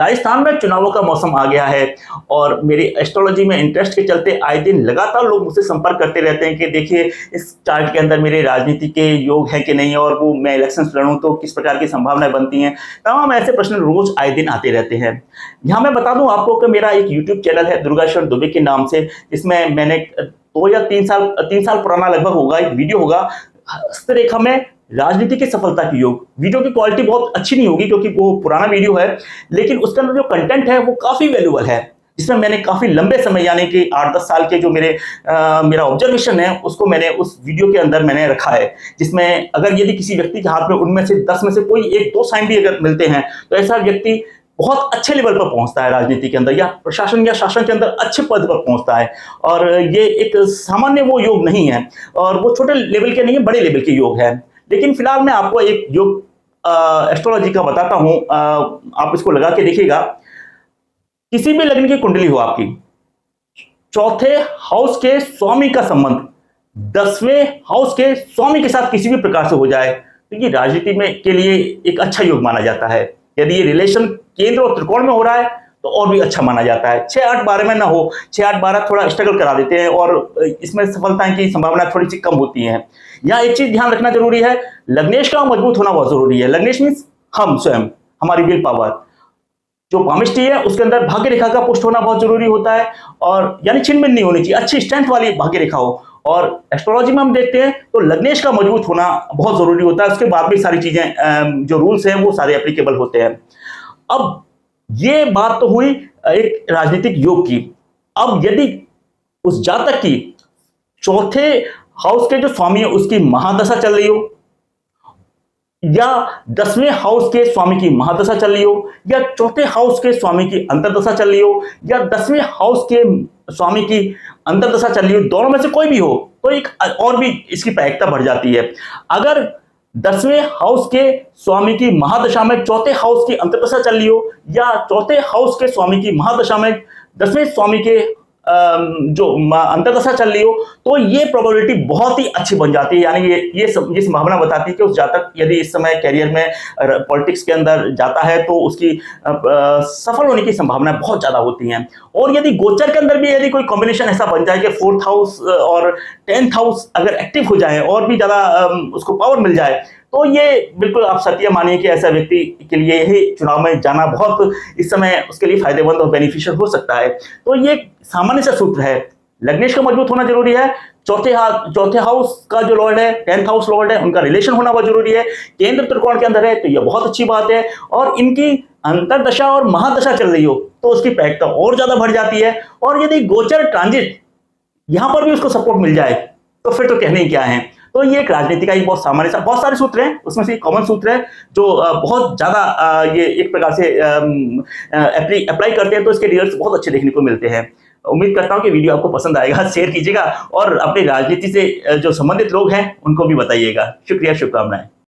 राजस्थान में चुनावों का मौसम आ गया है और मेरी एस्ट्रोलॉजी में इंटरेस्ट के चलते आए दिन लगातार लोग मुझसे संपर्क करते रहते हैं कि देखिए इस चार्ट के अंदर मेरे राजनीति के योग है कि नहीं, और वो मैं इलेक्शन लड़ूं तो किस प्रकार की संभावनाएं बनती हैं। तमाम ऐसे प्रश्न रोज आए दिन आते रहते हैं। यहाँ मैं बता दूं आपको कि मेरा एक यूट्यूब चैनल है दुर्गाशरण दुबे के नाम से, जिसमें मैंने 2 या 3 साल पुराना लगभग होगा एक वीडियो होगा, हस्तरेखा में राजनीति की सफलता की योग। वीडियो की क्वालिटी बहुत अच्छी नहीं होगी क्योंकि वो पुराना वीडियो है, लेकिन उसके अंदर जो कंटेंट है वो काफी वैल्यूबल है, जिसमें मैंने काफी लंबे समय यानी कि 8-10 साल के जो मेरा ऑब्जर्वेशन है उसको मैंने उस वीडियो के अंदर मैंने रखा है, जिसमें अगर यदि किसी व्यक्ति के हाथ में उनमें से 10 में से कोई 1-2 साइन भी अगर मिलते हैं तो ऐसा व्यक्ति बहुत अच्छे लेवल पर पहुंचता है राजनीति के अंदर, या प्रशासन या शासन के अंदर अच्छे पद पर पहुंचता है। और ये एक सामान्य वो योग नहीं है, और वो छोटे लेवल के नहीं है, बड़े लेवल के योग है। लेकिन फिलहाल मैं आपको एक योग एस्ट्रोलॉजी का बताता हूं, आप इसको लगा के देखिएगा। किसी भी लग्न की कुंडली हो आपकी, चौथे हाउस के स्वामी का संबंध 10वें हाउस के स्वामी के साथ किसी भी प्रकार से हो जाए तो ये राजनीति में के लिए एक अच्छा योग माना जाता है। यदि ये रिलेशन केंद्र और त्रिकोण में हो रहा है तो और भी अच्छा माना जाता है। 6-8-12 में ना हो, 6-8-12 थोड़ा स्ट्रगल करा देते हैं और इसमें सफलता की संभावना थोड़ी सी कम होती है। यहाँ एक चीज ध्यान रखना जरूरी है, लग्नेश का मजबूत होना बहुत जरूरी है। लग्नेश मीन्स हम स्वयं, हमारी विल पावर। जो पामिष्टी है उसके अंदर भाग्य रेखा का पुष्ट होना बहुत जरूरी होता है, और यानी छिन-भिन नहीं होनी चाहिए, अच्छी स्ट्रेंथ वाली भाग्य रेखा हो। और एस्ट्रोलॉजी में हम देखते हैं तो लग्नेश का मजबूत होना बहुत जरूरी होता है। उसके बाद भी सारी चीजें जो रूल्स हैं वो सारे एप्लीकेबल होते हैं। अब ये बात तो हुई एक राजनीतिक योग की। अब यदि उस जातक की चौथे हाउस के जो स्वामी है उसकी महादशा चल रही हो, या 10वें हाउस के स्वामी की महादशा चल रही हो, या चौथे हाउस के स्वामी की अंतर्दशा चल रही हो, या 10वें हाउस के स्वामी की अंतर्दशा चल रही हो, दोनों में से कोई भी हो तो एक और भी इसकी प्रायिकता बढ़ जाती है। अगर 10वें हाउस के स्वामी की महादशा में चौथे हाउस की अंतर्दशा चल रही हो, या चौथे हाउस के स्वामी की महादशा में 10वें स्वामी के जो अंतर्दशा चल रही हो, तो ये प्रोबेबिलिटी बहुत ही अच्छी बन जाती है। यानी ये संभावना बताती है कि उस जातक यदि इस समय कैरियर में पॉलिटिक्स के अंदर जाता है तो उसकी सफल होने की संभावना बहुत ज्यादा होती हैं। और यदि गोचर के अंदर भी यदि कोई कॉम्बिनेशन ऐसा बन जाए कि 4th हाउस और 10th हाउस अगर एक्टिव हो जाए और भी ज्यादा उसको पावर मिल जाए, तो ये बिल्कुल आप सत्य मानिए कि ऐसा व्यक्ति के लिए यही चुनाव में जाना बहुत इस समय उसके लिए फायदेमंद और बेनिफिशियल हो सकता है। तो ये सामान्य सा सूत्र है, लग्नेश का मजबूत होना जरूरी है, चौथे हाउस का जो लॉर्ड है, 10th हाउस लॉर्ड है, उनका रिलेशन होना बहुत जरूरी है, केंद्र त्रिकोण के अंदर है तो यह बहुत अच्छी बात है, और इनकी अंतर्दशा और महादशा चल रही हो तो उसकी प्रायिकता और ज्यादा बढ़ जाती है। और यदि गोचर ट्रांजिट यहां पर भी उसको सपोर्ट मिल जाए तो फिर तो कहने ही क्या है। तो ये एक राजनीति का एक बहुत सामान्य सा, बहुत सारे सूत्र हैं, उसमें से एक कॉमन सूत्र है जो बहुत ज्यादा ये एक प्रकार से अप्लाई करते हैं तो इसके रिजल्ट्स बहुत अच्छे देखने को मिलते हैं। उम्मीद करता हूं कि वीडियो आपको पसंद आएगा, शेयर कीजिएगा और अपनी राजनीति से जो संबंधित लोग हैं उनको भी बताइएगा। शुक्रिया, शुभकामनाएं।